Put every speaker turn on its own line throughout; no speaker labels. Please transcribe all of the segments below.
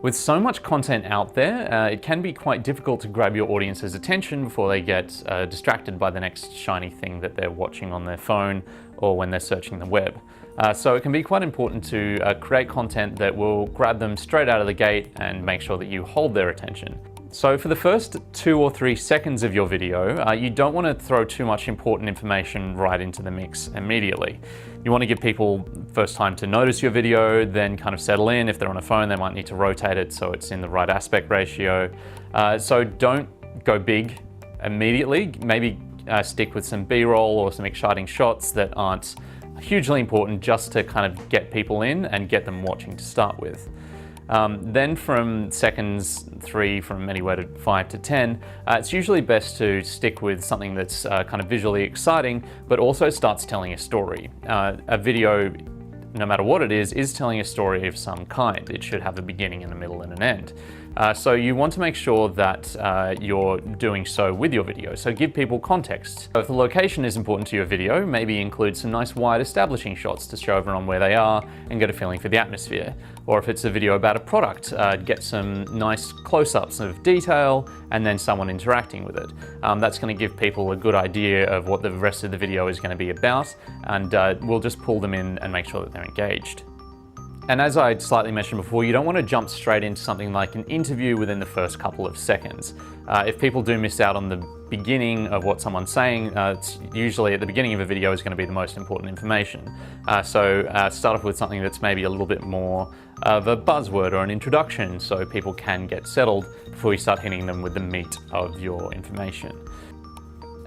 With so much content out there, it can be quite difficult to grab your audience's attention before they get distracted by the next shiny thing that they're watching on their phone or when they're searching the web. So it can be quite important to create content that will grab them straight out of the gate and make sure that you hold their attention. So for the first 2 or 3 seconds of your video, you don't want to throw too much important information right into the mix immediately. You want to give people first time to notice your video, then kind of settle in. If they're on a phone, they might need to rotate it so it's in the right aspect ratio. So don't go big immediately. Maybe stick with some B-roll or some exciting shots that aren't hugely important, just to kind of get people in and get them watching to start with. Then from seconds 3, from anywhere to 5 to 10, it's usually best to stick with something that's kind of visually exciting, but also starts telling a story. A video, no matter what it is telling a story of some kind. It should have a beginning and a middle and an end. So you want to make sure that you're doing so with your video, so give people context. So if the location is important to your video, maybe include some nice wide establishing shots to show everyone where they are and get a feeling for the atmosphere. Or if it's a video about a product, get some nice close-ups of detail and then someone interacting with it. That's going to give people a good idea of what the rest of the video is going to be about, and we'll just pull them in and make sure that they're engaged. And as I slightly mentioned before, you don't want to jump straight into something like an interview within the first couple of seconds. If people do miss out on the beginning of what someone's saying, it's usually at the beginning of a video is going to be the most important information. So start off with something that's maybe a little bit more of a buzzword or an introduction, so people can get settled before you start hitting them with the meat of your information.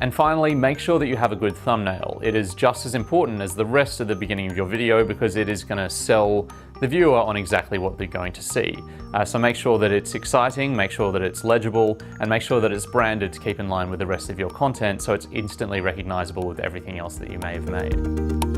And finally, make sure that you have a good thumbnail. It is just as important as the rest of the beginning of your video because it is going to sell the viewer on exactly what they're going to see. So make sure that it's exciting, make sure that it's legible, and make sure that it's branded to keep in line with the rest of your content so it's instantly recognizable with everything else that you may have made.